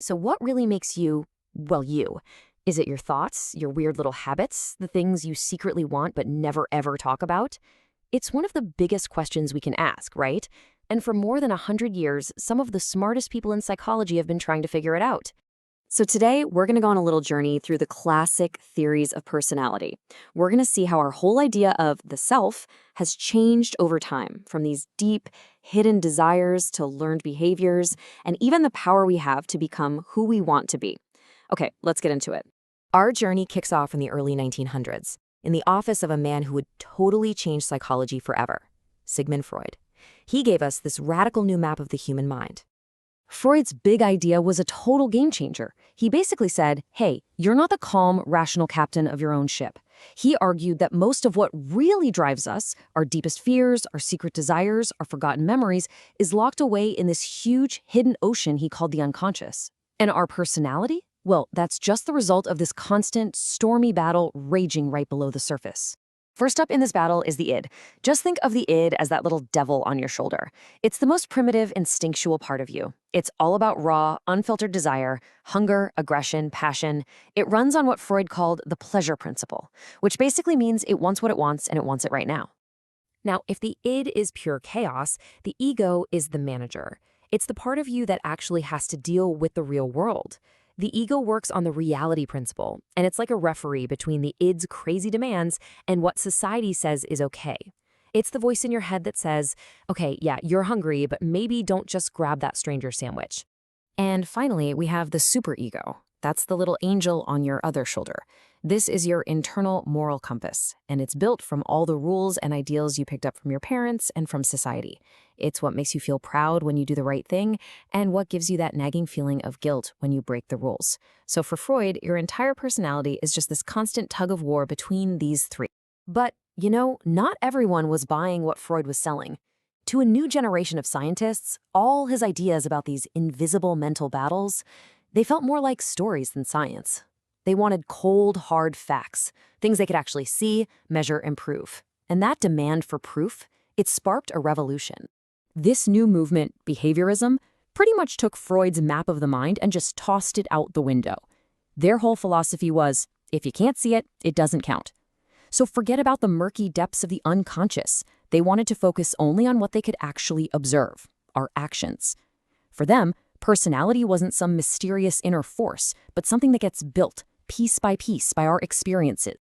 So what really makes you, well, you? Is it your thoughts, your weird little habits, the things you secretly want but never ever talk about? It's one of the biggest questions we can ask, right? And for more than 100 years, some of the smartest people in psychology have been trying to figure it out. So today, we're going to go on a little journey through the classic theories of personality. We're going to see how our whole idea of the self has changed over time, from these deep, hidden desires to learned behaviors, and even the power we have to become who we want to be. Okay, let's get into it. Our journey kicks off in the early 1900s, in the office of a man who would totally change psychology forever, Sigmund Freud. He gave us this radical new map of the human mind. Freud's big idea was a total game changer. He basically said, hey, you're not the calm, rational captain of your own ship. He argued that most of what really drives us, our deepest fears, our secret desires, our forgotten memories, is locked away in this huge, hidden ocean he called the unconscious. And our personality? Well, that's just the result of this constant, stormy battle raging right below the surface. First up in this battle is the id. Just think of the id as that little devil on your shoulder. It's the most primitive, instinctual part of you. It's all about raw, unfiltered desire, hunger, aggression, passion. It runs on what Freud called the pleasure principle, which basically means it wants what it wants and it wants it right now. Now, if the id is pure chaos, the ego is the manager. It's the part of you that actually has to deal with the real world. The ego works on the reality principle, and it's like a referee between the id's crazy demands and what society says is okay. It's the voice in your head that says, okay, yeah, you're hungry, but maybe don't just grab that stranger sandwich. And finally, we have the superego. That's the little angel on your other shoulder. This is your internal moral compass, and it's built from all the rules and ideals you picked up from your parents and from society. It's what makes you feel proud when you do the right thing, and what gives you that nagging feeling of guilt when you break the rules. So for Freud, your entire personality is just this constant tug of war between these three. But, not everyone was buying what Freud was selling. To a new generation of scientists, all his ideas about these invisible mental battles, they felt more like stories than science. They wanted cold, hard facts, things they could actually see, measure, and prove. And that demand for proof, it sparked a revolution. This new movement, behaviorism, pretty much took Freud's map of the mind and just tossed it out the window. Their whole philosophy was, if you can't see it, it doesn't count. So forget about the murky depths of the unconscious. They wanted to focus only on what they could actually observe, our actions. For them, personality wasn't some mysterious inner force, but something that gets built, piece by our experiences.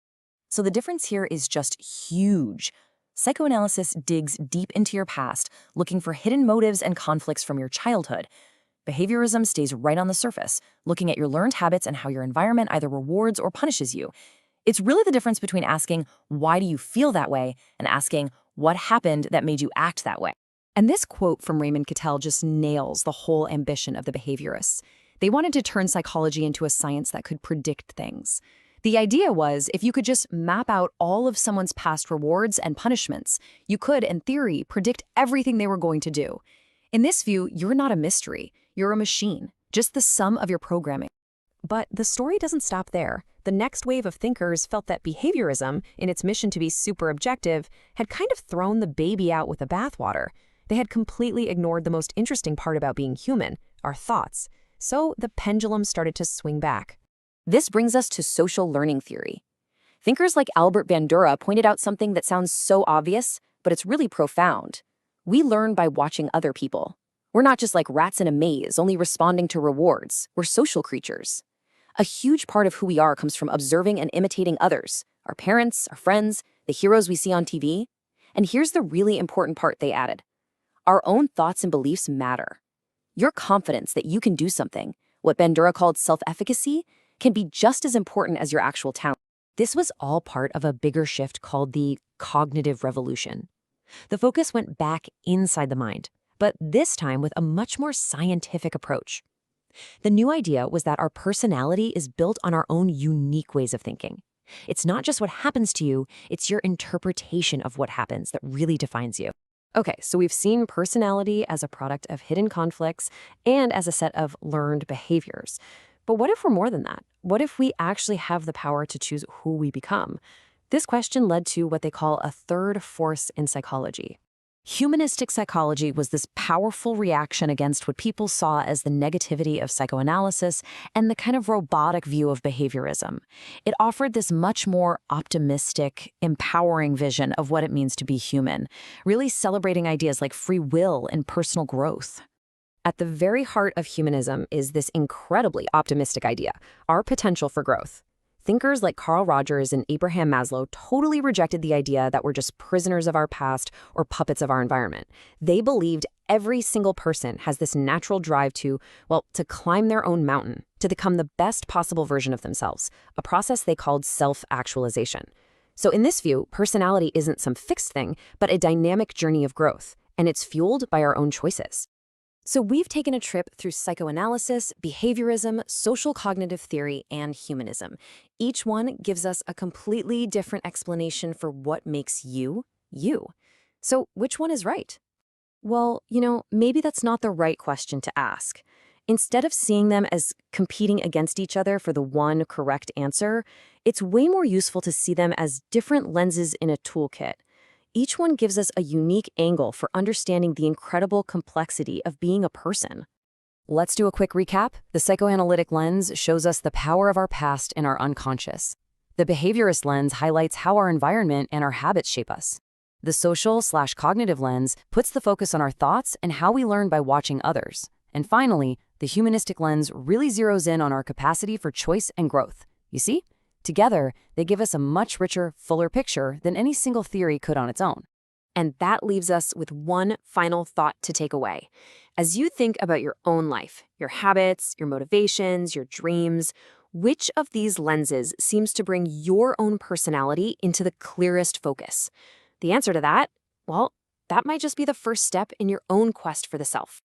So the difference here is just huge. Psychoanalysis digs deep into your past, looking for hidden motives and conflicts from your childhood. Behaviorism stays right on the surface, looking at your learned habits and how your environment either rewards or punishes you. It's really the difference between asking, why do you feel that way, and asking, what happened that made you act that way? And this quote from Raymond Cattell just nails the whole ambition of the behaviorists. They wanted to turn psychology into a science that could predict things. The idea was, if you could just map out all of someone's past rewards and punishments, you could, in theory, predict everything they were going to do. In this view, you're not a mystery. You're a machine, just the sum of your programming. But the story doesn't stop there. The next wave of thinkers felt that behaviorism, in its mission to be super objective, had kind of thrown the baby out with the bathwater. They had completely ignored the most interesting part about being human, our thoughts. So the pendulum started to swing back. This brings us to social learning theory. Thinkers like Albert Bandura pointed out something that sounds so obvious, but it's really profound. We learn by watching other people. We're not just like rats in a maze, only responding to rewards. We're social creatures. A huge part of who we are comes from observing and imitating others, our parents, our friends, the heroes we see on TV. And here's the really important part they added. Our own thoughts and beliefs matter. Your confidence that you can do something, what Bandura called self-efficacy, can be just as important as your actual talent. This was all part of a bigger shift called the cognitive revolution. The focus went back inside the mind, but this time with a much more scientific approach. The new idea was that our personality is built on our own unique ways of thinking. It's not just what happens to you, it's your interpretation of what happens that really defines you. Okay, so we've seen personality as a product of hidden conflicts and as a set of learned behaviors. But what if we're more than that? What if we actually have the power to choose who we become? This question led to what they call a third force in psychology. Humanistic psychology was this powerful reaction against what people saw as the negativity of psychoanalysis and the kind of robotic view of behaviorism. It offered this much more optimistic, empowering vision of what it means to be human, really celebrating ideas like free will and personal growth. At the very heart of humanism is this incredibly optimistic idea, our potential for growth. Thinkers like Carl Rogers and Abraham Maslow totally rejected the idea that we're just prisoners of our past or puppets of our environment. They believed every single person has this natural drive to, well, to climb their own mountain, to become the best possible version of themselves, a process they called self-actualization. So in this view, personality isn't some fixed thing, but a dynamic journey of growth, and it's fueled by our own choices. So we've taken a trip through psychoanalysis, behaviorism, social cognitive theory, and humanism. Each one gives us a completely different explanation for what makes you, you. So which one is right? Well, maybe that's not the right question to ask. Instead of seeing them as competing against each other for the one correct answer, it's way more useful to see them as different lenses in a toolkit. Each one gives us a unique angle for understanding the incredible complexity of being a person. Let's do a quick recap. The psychoanalytic lens shows us the power of our past and our unconscious. The behaviorist lens highlights how our environment and our habits shape us. The social/cognitive lens puts the focus on our thoughts and how we learn by watching others. And finally, the humanistic lens really zeroes in on our capacity for choice and growth. You see? Together, they give us a much richer, fuller picture than any single theory could on its own. And that leaves us with one final thought to take away. As you think about your own life, your habits, your motivations, your dreams, which of these lenses seems to bring your own personality into the clearest focus? The answer to that, well, that might just be the first step in your own quest for the self.